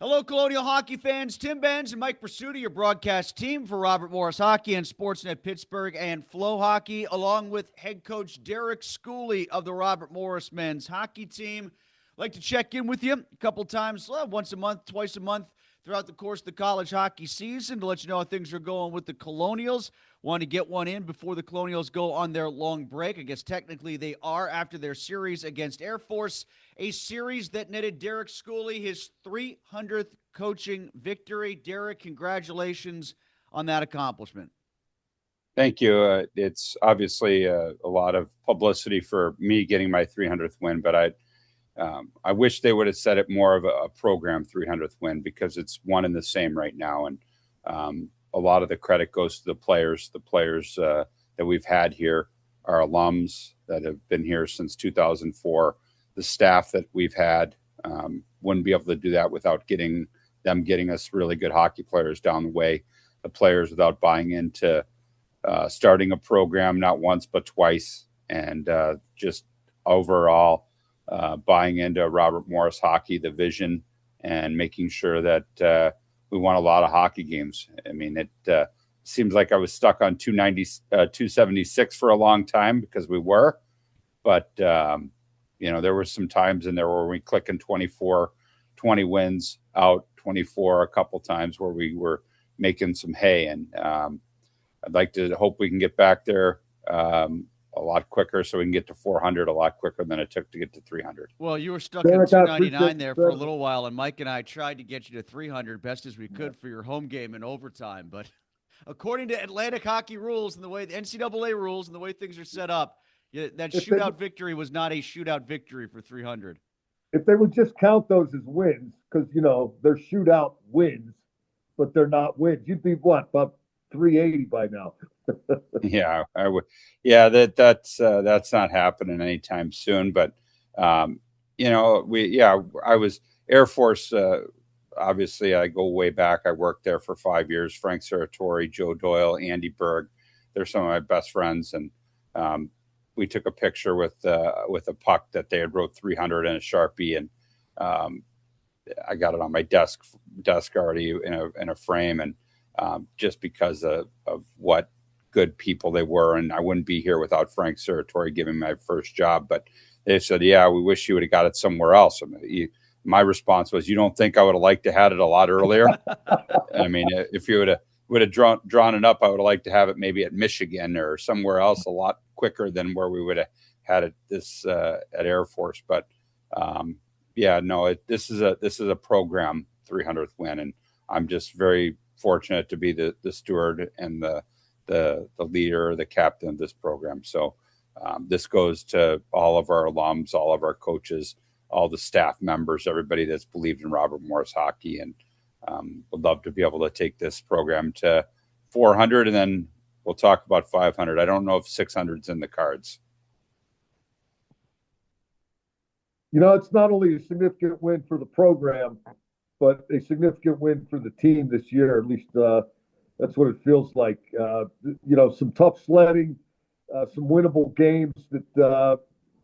Hello, Colonial hockey fans. Tim Benz and Mike Pursuta, your broadcast team for Robert Morris Hockey and Sportsnet Pittsburgh and Flow Hockey, along with head coach Derek Schooley of the Robert Morris men's hockey team. I'd like to check in with you a couple times, once a month, twice a month, throughout the course of the college hockey season to let you know how things are going with the Colonials. Want to get one in before the Colonials go on their long break. I guess technically they are after their series against Air Force, a series that netted Derek Schooley his 300th coaching victory. Derek, congratulations on that accomplishment. Thank you. It's obviously a lot of publicity for me getting my 300th win, but I wish they would have said it more of a program 300th win because it's one and the same right now. And a lot of the credit goes to the players that we've had here, our alums that have been here since 2004, the staff that we've had. Wouldn't be able to do that without getting us really good hockey players down the way, the players without buying into starting a program not once but twice, and just overall buying into Robert Morris Hockey, the vision, and making sure that we won a lot of hockey games. I mean, it seems like I was stuck on 276 for a long time because we were, but there were some times in there where we clicking 24, 20 wins out, 24 a couple times where we were making some hay, and I'd like to hope we can get back there a lot quicker so we can get to 400 a lot quicker than it took to get to 300. Well, you were stuck at 299 there for a little while, and Mike and I tried to get you to 300 best as we could for your home game in overtime. But according to Atlantic hockey rules and the way the NCAA rules and the way things are set up, that shootout victory was not a shootout victory for 300. If they would just count those as wins, because, they're shootout wins, but they're not wins, you'd be what, about 380 by now. Yeah, I would. Yeah, that's not happening anytime soon. But I was Air Force. Obviously, I go way back. I worked there for 5 years. Frank Serratori, Joe Doyle, Andy Berg. They're some of my best friends, and we took a picture with a puck that they had wrote 300 in a Sharpie, and I got it on my desk already in a frame, and just because of what good people they were, and I wouldn't be here without Frank Serratori giving me my first job. But they said, "Yeah, we wish you would have got it somewhere else." My response was, "You don't think I would have liked to had it a lot earlier?" I mean, if you would have drawn it up, I would have liked to have it maybe at Michigan or somewhere else a lot quicker than where we would have had it at Air Force. But this is a program 300th win, and I'm just very fortunate to be the steward and the leader, the captain of this program. So this goes to all of our alums, all of our coaches, all the staff members, everybody that's believed in Robert Morris Hockey, and would love to be able to take this program to 400, and then we'll talk about 500. I don't know if 600's in the cards. It's not only a significant win for the program, but a significant win for the team this year. At least that's what it feels like. Some tough sledding, some winnable games that the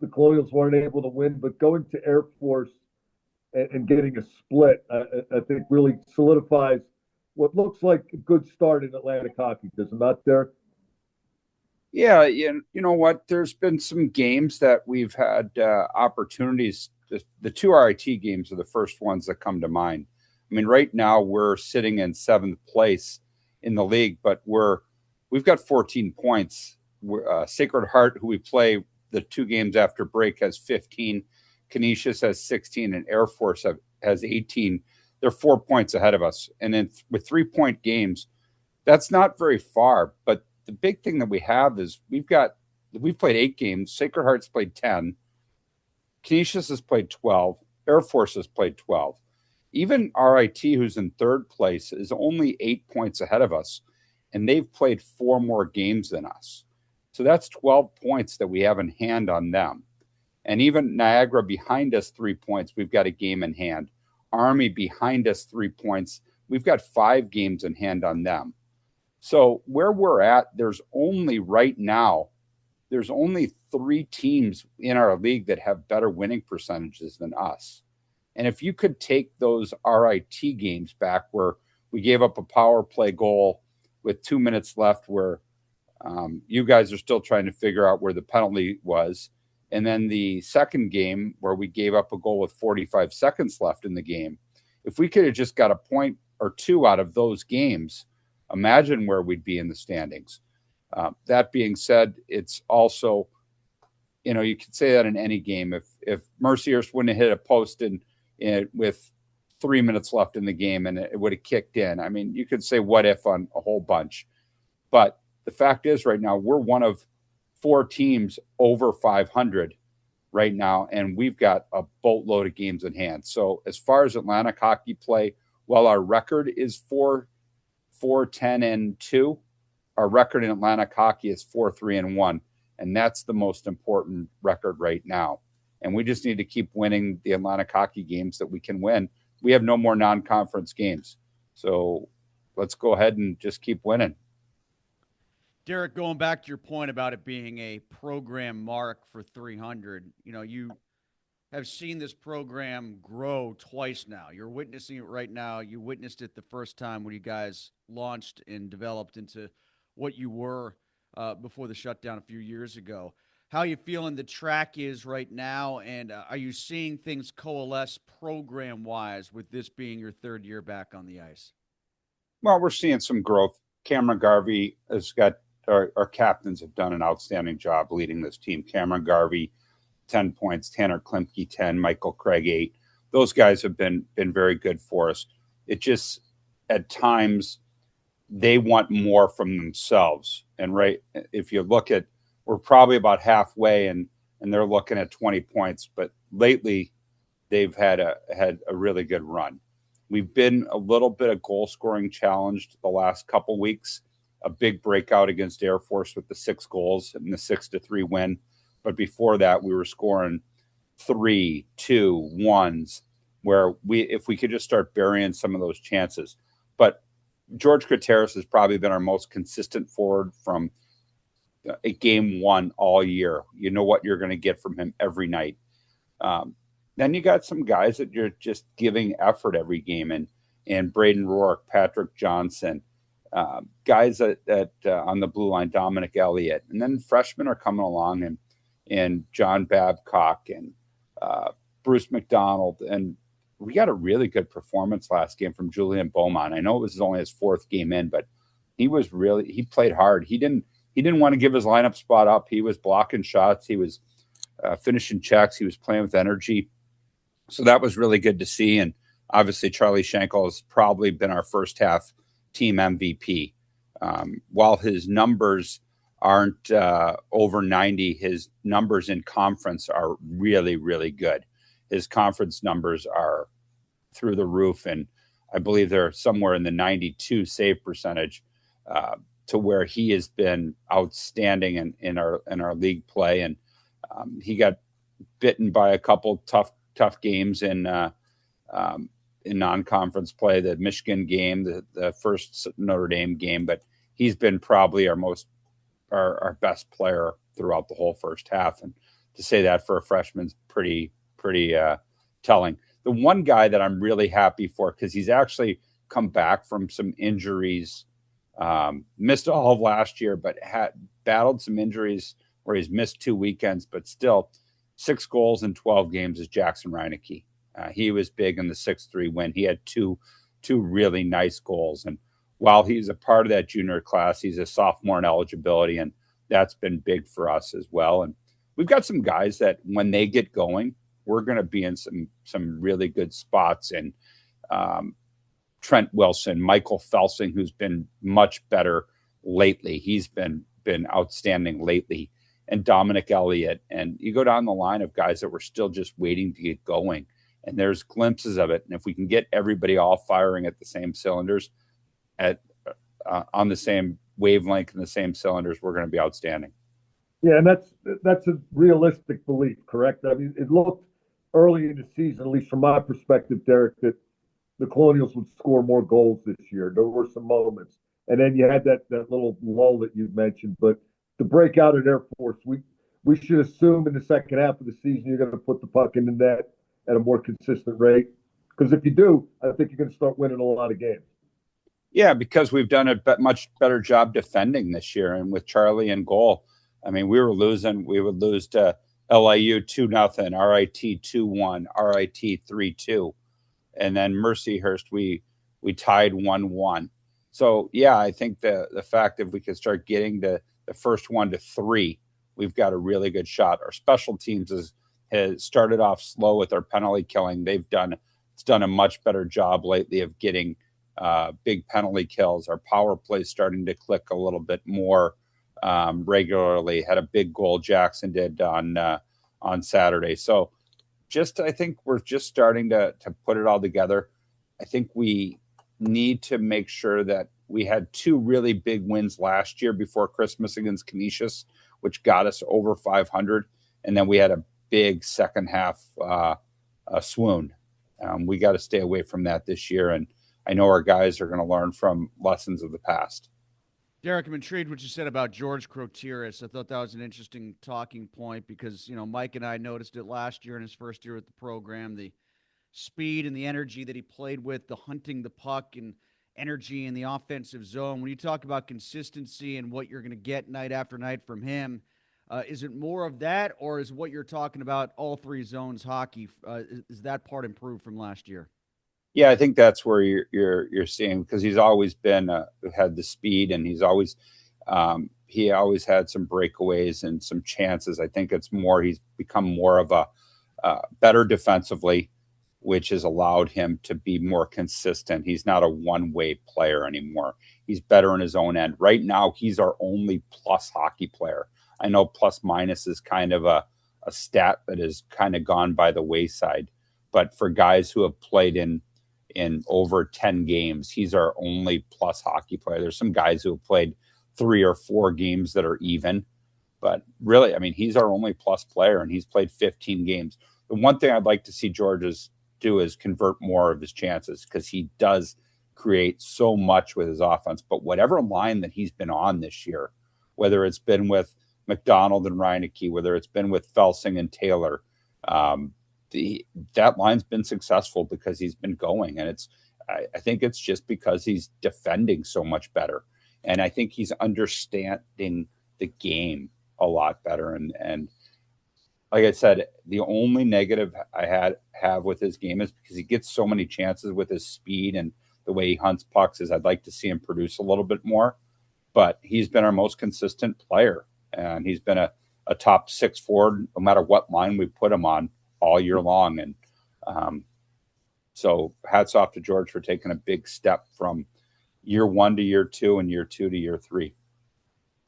Colonials weren't able to win, but going to Air Force and getting a split, I think really solidifies what looks like a good start in Atlantic hockey. Does it not, Derek? Yeah, you know what? There's been some games that we've had opportunities. The two RIT games are the first ones that come to mind. I mean, right now we're sitting in 7th place in the league, but we've got 14 points. Sacred Heart, who we play the 2 games after break, has 15. Canisius has 16, and Air Force has 18. They're 4 points ahead of us. And then with 3-point games, that's not very far. But the big thing that we have is we've played 8 games. Sacred Heart's played 10. Canisius has played 12. Air Force has played 12. Even RIT, who's in 3rd place, is only 8 points ahead of us, and they've played 4 more games than us. So that's 12 points that we have in hand on them. And even Niagara behind us 3 points, we've got a game in hand. Army behind us 3 points, we've got 5 games in hand on them. So where we're at, there's only 3 teams in our league that have better winning percentages than us. And if you could take those RIT games back where we gave up a power play goal with 2 minutes left, where you guys are still trying to figure out where the penalty was, and then the second game where we gave up a goal with 45 seconds left in the game, if we could have just got a point or two out of those games, imagine where we'd be in the standings. That being said, it's also, you could say that in any game. If Mercyhurst wouldn't have hit a post with 3 minutes left in the game and it would have kicked in, I mean, you could say what if on a whole bunch. But the fact is, right now, we're one of 4 teams over 500 right now, and we've got a boatload of games in hand. So as far as Atlantic hockey play, while our record is 4-10-2, our record in Atlantic hockey is 4-3-1, and that's the most important record right now. And we just need to keep winning the Atlantic hockey games that we can win. We have no more non-conference games, so let's go ahead and just keep winning. Derek, going back to your point about it being a program mark for 300, you have seen this program grow twice now. You're witnessing it right now. You witnessed it the first time when you guys launched and developed into what you were before the shutdown a few years ago. How are you feeling the track is right now, and are you seeing things coalesce program-wise with this being your third year back on the ice? Well, we're seeing some growth. Cameron Garvey has got our captains have done an outstanding job leading this team. Cameron Garvey, 10 points, Tanner Klimke, 10, Michael Craig, 8. Those guys have been very good for us. It just, at times, they want more from themselves. And right, if you look at, we're probably about halfway, and they're looking at 20 points. But lately, they've had a really good run. We've been a little bit of goal scoring challenged the last couple weeks. A big breakout against Air Force with the 6 goals and the 6-3 win. But before that, we were scoring 3, 2, 1s, where if we could just start burying some of those chances. But George Gutierrez has probably been our most consistent forward from a game one all year. You know what you're going to get from him every night. Then you got some guys that you're just giving effort every game, and Braden Rourke, Patrick Johnson, guys that on the blue line, Dominic Elliott, and then freshmen are coming along, and John Babcock and Bruce McDonald, and we got a really good performance last game from Julian Beaumont. I know it was only his 4th game in, but he played hard. He didn't want to give his lineup spot up. He was blocking shots. He was finishing checks. He was playing with energy. So that was really good to see. And obviously Charlie Schenkel has probably been our first half team MVP. While his numbers aren't over 90, his numbers in conference are really, really good. His conference numbers are through the roof, and I believe they're somewhere in the 92 save percentage, to where he has been outstanding in our league play. And he got bitten by a couple tough games in non-conference play, the Michigan game, the first Notre Dame game, but he's been probably our best player throughout the whole first half. And to say that for a freshman's pretty telling. The one guy that I'm really happy for, because he's actually come back from some injuries, missed all of last year, but had battled some injuries where he's missed 2 weekends, but still 6 goals in 12 games is Jackson Reineke. He was big in the 6-3 win. He had two really nice goals. And while he's a part of that junior class, he's a sophomore in eligibility, and that's been big for us as well. And we've got some guys that when they get going, we're going to be in some really good spots. And Trent Wilson, Michael Felsing, who's been much better lately. He's been outstanding lately. And Dominic Elliott. And you go down the line of guys that we're still just waiting to get going. And there's glimpses of it. And if we can get everybody all firing at the same cylinders, on the same wavelength and the same cylinders, we're going to be outstanding. Yeah, and that's a realistic belief, correct? I mean, it looked early in the season, at least from my perspective, Derek, that the Colonials would score more goals this year. There were some moments. And then you had that little lull that you mentioned. But the breakout at Air Force, we should assume in the second half of the season you're going to put the puck in the net at a more consistent rate? Because if you do, I think you're going to start winning a lot of games. Yeah, because we've done a much better job defending this year, and with Charlie in goal, I mean, we would lose to LIU 2-0, RIT 2-1, RIT 3-2, and then Mercyhurst we tied 1-1. So yeah, I think the fact if we could start getting the first 1 to 3, we've got a really good shot. Our special teams has started off slow with our penalty killing. It's done a much better job lately of getting big penalty kills. Our power play is starting to click a little bit more regularly. Had a big goal Jackson did on Saturday. So I think we're just starting to put it all together. I think we need to make sure that we had 2 really big wins last year before Christmas against Canisius, which got us over 500. And then we had a big second half swoon. We got to stay away from that this year. And I know our guys are going to learn from lessons of the past. Derek, I'm intrigued what you said about George Krotiris. I thought that was an interesting talking point because, Mike and I noticed it last year in his first year at the program, the speed and the energy that he played with, the hunting the puck and energy in the offensive zone. When you talk about consistency and what you're going to get night after night from him, is it more of that, or is what you're talking about all 3 zones hockey? Is that part improved from last year? Yeah, I think that's where you're seeing, because he's always been had the speed, and he always had some breakaways and some chances. I think it's more he's become more of a better defensively, which has allowed him to be more consistent. He's not a one-way player anymore. He's better in his own end. Right now, he's our only plus hockey player. I know plus minus is kind of a stat that has kind of gone by the wayside, but for guys who have played in over 10 games, he's our only plus hockey player. There's some guys who have played 3 or 4 games that are even, but really, I mean, he's our only plus player, and he's played 15 games. The one thing I'd like to see George do is convert more of his chances, because he does create so much with his offense. But whatever line that he's been on this year, whether it's been with McDonald and Reineke, whether it's been with Felsing and Taylor, that line's been successful because he's been going, and I think it's just because he's defending so much better, and I think he's understanding the game a lot better. And like I said, the only negative I have with his game is because he gets so many chances with his speed and the way he hunts pucks. Is I'd like to see him produce a little bit more, but he's been our most consistent player, and he's been a top 6 forward no matter what line we put him on all year long. And so hats off to George for taking a big step from year 1 to year 2 and year 2 to year 3.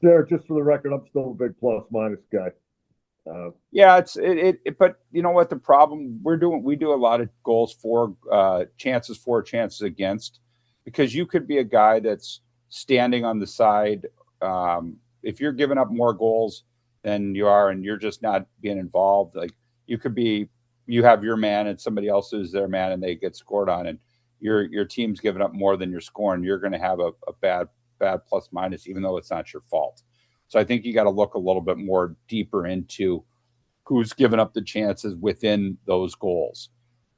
Derek, just for the record, I'm still a big plus minus guy. Yeah, but you know what the problem we do a lot of goals for, chances against, because you could be a guy that's standing on the side. If you're giving up more goals than you are, and you're just not being involved, like you have your man and somebody else is their man and they get scored on, and your team's giving up more than you're scoring, you're going to have a bad plus minus, even though it's not your fault. So I think you got to look a little bit more deeper into who's given up the chances within those goals.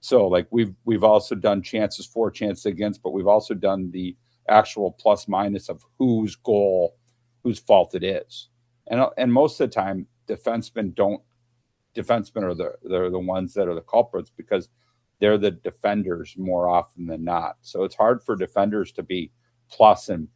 So like we've also done chances for, chances against, but we've also done the actual plus minus of whose fault it is. And most of the time, defensemen are the ones that are the culprits, because they're the defenders more often than not. So it's hard for defenders to be plus and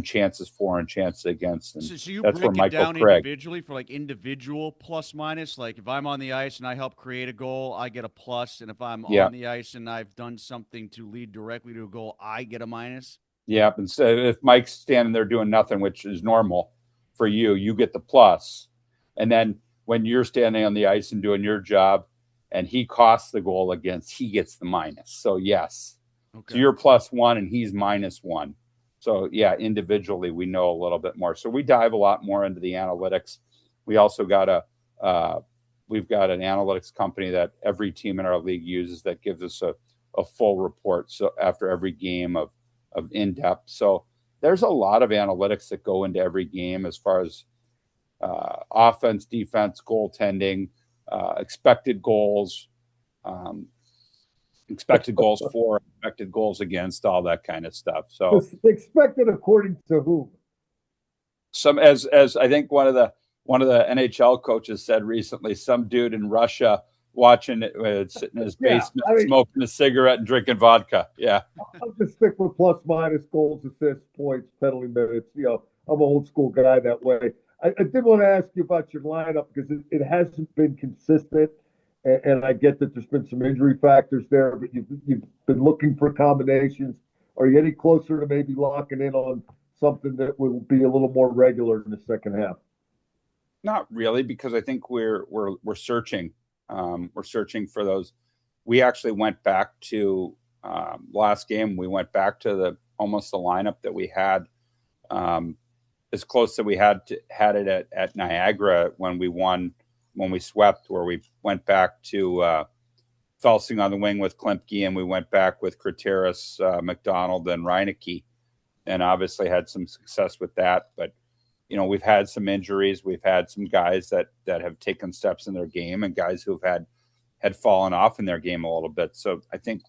chances for and chances against. And so you that's break where it down Craig, individually for like individual plus minus. Like if I'm on the ice and I help create a goal, I get a plus. And if I'm on the ice and I've done something to lead directly to a goal, I get a minus. Yeah. And so if Mike's standing there doing nothing, which is normal for you get the plus. And then when you're standing on the ice and doing your job and he costs the goal against, he gets the minus. So yes. Okay. So you're +1 and he's -1. So yeah, individually we know a little bit more. So we dive a lot more into the analytics. We also got we've got an analytics company that every team in our league uses that gives us a full report. So after every game of in-depth. So there's a lot of analytics that go into every game as far as offense, defense, goaltending, expected goals, um, expected goals for, expected goals against, all that kind of stuff. So Expected according to whom? Some as I think one of the NHL coaches said recently, some dude in Russia watching it, sitting in his basement, smoking a cigarette and drinking vodka. Yeah, I'll just stick with plus minus goals, assists, points, penalty minutes. I'm an old school guy that way. I did want to ask you about your lineup because it hasn't been consistent, and I get that there's been some injury factors there, but you've been looking for combinations. Are you any closer to maybe locking in on something that will be a little more regular in the second half? not really, because I think we're searching. We're searching for those. We actually went back to last game. We went back to almost the lineup that we had, as close that we had it at Niagara when we swept, where we went back to Felsing on the wing with Klimpke, and we went back with Krateris, McDonald, and Reineke, and obviously had some success with that. But we've had some injuries. We've had some guys that have taken steps in their game, and guys who've had fallen off in their game a little bit. So I think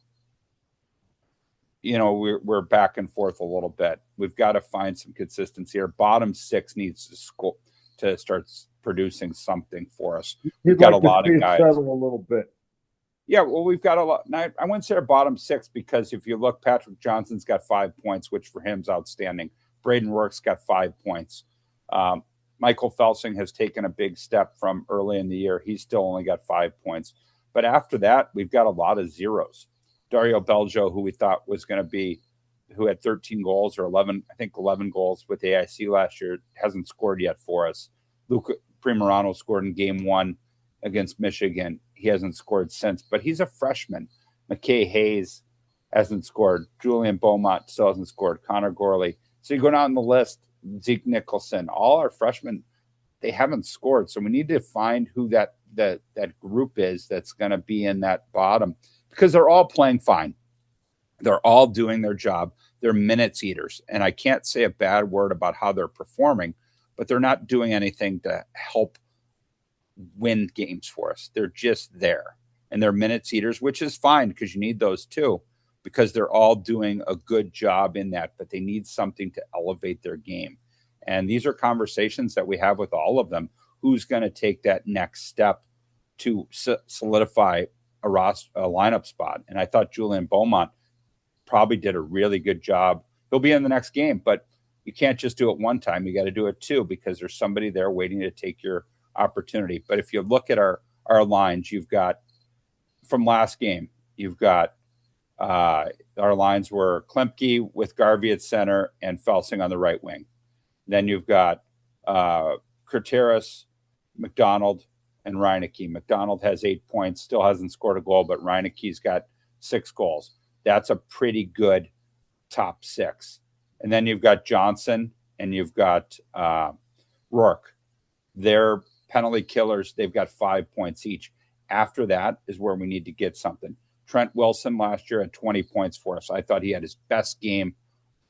we're back and forth a little bit. We've got to find some consistency. Our bottom six needs to start producing something for us. We've got a lot of guys. Settle a little bit. Yeah, well, we've got a lot. Now, I wouldn't say our bottom six, because if you look, Patrick Johnson's got 5 points, which for him is outstanding. Braden Rourke's got 5 points. Michael Felsing has taken a big step from early in the year. He's still only got 5 points. But after that, we've got a lot of zeros. Dario Beljo, who we thought was going to be, who had 13 goals or 11 goals with AIC last year, hasn't scored yet for us. Luca Primerano scored in game 1 against Michigan. He hasn't scored since, but he's a freshman. McKay Hayes hasn't scored. Julian Beaumont still hasn't scored. Connor Gorley. So you go down the list, Zeke Nicholson, all our freshmen, they haven't scored. So we need to find who that group is that's going to be in that bottom, because they're all playing fine. They're all doing their job. They're minutes eaters. And I can't say a bad word about how they're performing, but they're not doing anything to help win games for us. They're just there, and they're minutes eaters, which is fine, because you need those too, because they're all doing a good job in that, but they need something to elevate their game. And these are conversations that we have with all of them. Who's going to take that next step to solidify a lineup spot? And I thought Julian Beaumont probably did a really good job. He'll be in the next game, but you can't just do it one time. You got to do it two, because there's somebody there waiting to take your opportunity. But if you look at our lines, you've got, from last game, you've got our lines were Klimpke with Garvey at center and Felsing on the right wing. Then you've got Krateris, McDonald, and Reineke. McDonald has 8 points, still hasn't scored a goal, but Reineke's got 6 goals. That's a pretty good top 6. And then you've got Johnson and you've got Rourke. They're penalty killers. They've got 5 points each. After that is where we need to get something. Trent Wilson last year had 20 points for us. I thought he had his best game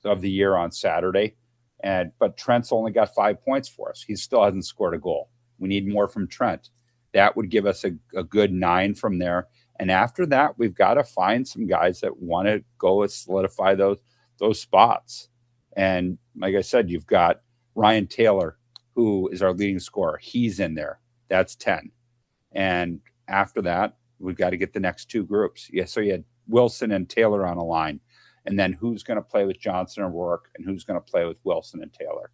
of the year on Saturday. But Trent's only got 5 points for us. He still hasn't scored a goal. We need more from Trent. That would give us a good 9 from there. And after that, we've got to find some guys that want to go and solidify those spots. And like I said, you've got Ryan Taylor, who is our leading scorer. He's in there. That's 10. And after that, we've got to get the next 2 groups. Yeah, so you had Wilson and Taylor on a line. And then who's going to play with Johnson and Rourke, and who's going to play with Wilson and Taylor.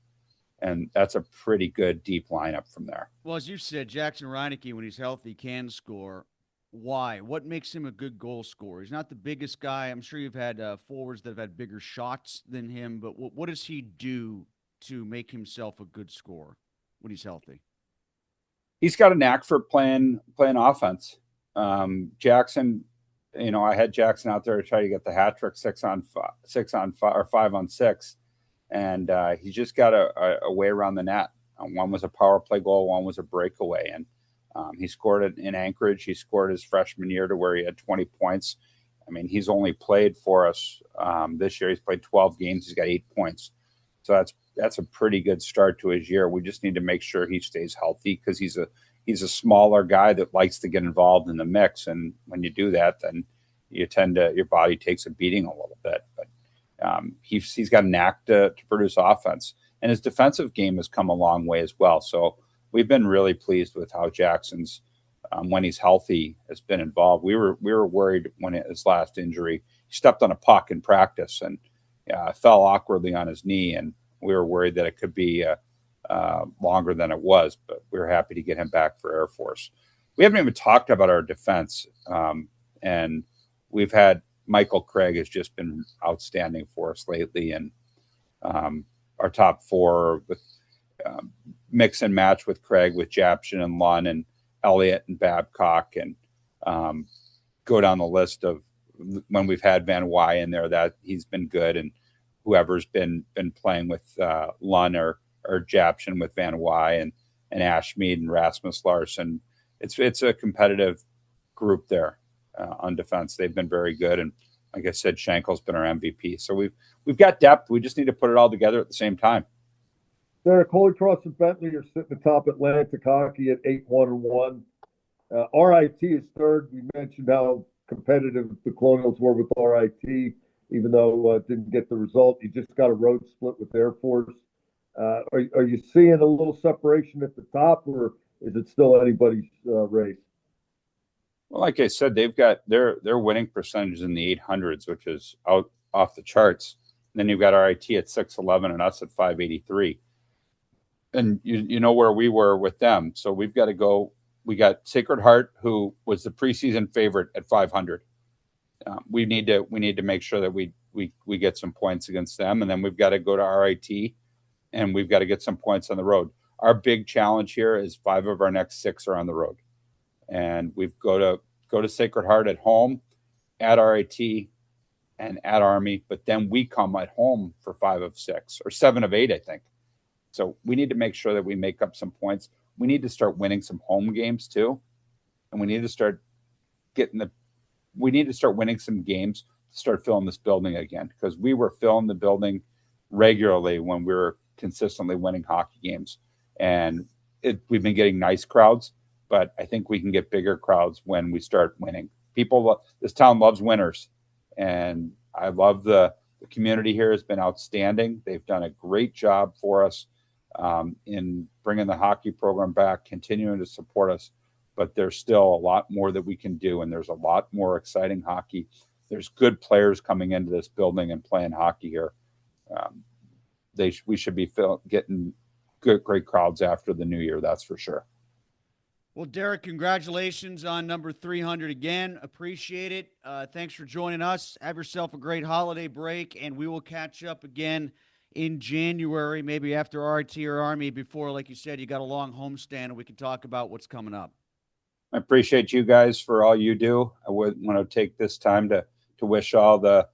And that's a pretty good deep lineup from there. Well, as you said, Jackson Reineke, when he's healthy, can score. Why? What makes him a good goal scorer? He's not the biggest guy. I'm sure you've had forwards that have had bigger shots than him, but what does he do to make himself a good scorer when he's healthy? He's got a knack for playing offense. Jackson, I had Jackson out there to try to get the hat trick 6 on 5 or 5 on 6. And he just got a way around the net. One was a power play goal, one was a breakaway. And he scored it in Anchorage. He scored his freshman year to where he had 20 points. I mean, he's only played for us this year. He's played 12 games. He's got 8 points. So that's a pretty good start to his year. We just need to make sure he stays healthy, because he's he's a smaller guy that likes to get involved in the mix. And when you do that, then your body takes a beating a little bit. But he's got a knack to produce offense. And his defensive game has come a long way as well. So we've been really pleased with how Jackson's, when he's healthy, has been involved. We were worried when his last injury, he stepped on a puck in practice and fell awkwardly on his knee, and we were worried that it could be longer than it was. But we were happy to get him back for Air Force. We haven't even talked about our defense, and we've had Michael Craig has just been outstanding for us lately, and our top four with mix and match with Craig, with Japshin and Lunn and Elliott and Babcock, and go down the list of when we've had Van Wy in there, that he's been good, and whoever's been playing with Lunn or Japshin with Van Wy and Ashmead and Rasmus Larson. It's a competitive group there on defense. They've been very good, and like I said, Schenkel's been our MVP. So we've got depth. We just need to put it all together at the same time. Derek, Holy Cross and Bentley are sitting atop Atlantic Hockey at 8-1-1. RIT is third. We mentioned how competitive the Colonials were with RIT, even though didn't get the result. You just got a road split with Air Force. Are you seeing a little separation at the top, or is it still anybody's race? Well, like I said, they've got their winning percentage in the 800s, which is out off the charts. And then you've got RIT at 611 and us at 583. And you know where we were with them. So we've got to go. We got Sacred Heart, who was the preseason favorite at 500. We need to make sure that we get some points against them, and then we've got to go to RIT, and we've got to get some points on the road. Our big challenge here is 5 of our next 6 are on the road, and we've go to Sacred Heart at home, at RIT, and at Army. But then we come at home for 5 of 6 or 7 of 8, I think. So we need to make sure that we make up some points. We need to start winning some home games too, and we need to start winning some games to start filling this building again, because we were filling the building regularly when we were consistently winning hockey games, and we've been getting nice crowds, but I think we can get bigger crowds when we start winning. This town loves winners, and I love the community here has been outstanding. They've done a great job for us in bringing the hockey program back, continuing to support us. But there's still a lot more that we can do, and there's a lot more exciting hockey. There's good players coming into this building and playing hockey here. We should be getting great crowds after the new year, that's for sure. Well, Derek, congratulations on number 300 again. Appreciate it. Thanks for joining us. Have yourself a great holiday break, and we will catch up again in January, maybe after RT or Army, before, like you said, you got a long homestand, and we can talk about what's coming up. I appreciate you guys for all you do. I would want to take this time to wish all the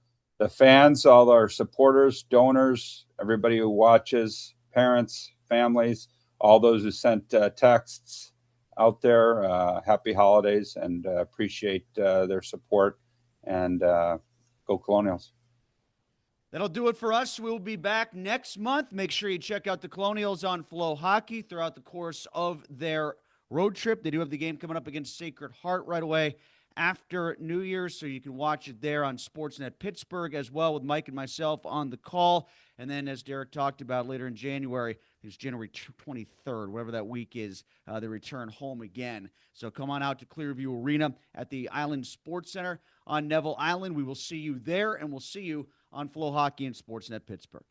fans, all our supporters, donors, everybody who watches, parents, families, all those who sent texts out there, happy holidays, and appreciate their support, and go Colonials. That'll do it for us. We'll be back next month. Make sure you check out the Colonials on Flow Hockey throughout the course of their road trip. They do have the game coming up against Sacred Heart right away after New Year's, so you can watch it there on Sportsnet Pittsburgh as well, with Mike and myself on the call. And then, as Derek talked about, later in January, it's January 23rd, whatever that week is, they return home again. So come on out to Clearview Arena at the Island Sports Center on Neville Island. We will see you there, and we'll see you on Flow Hockey and Sportsnet Pittsburgh.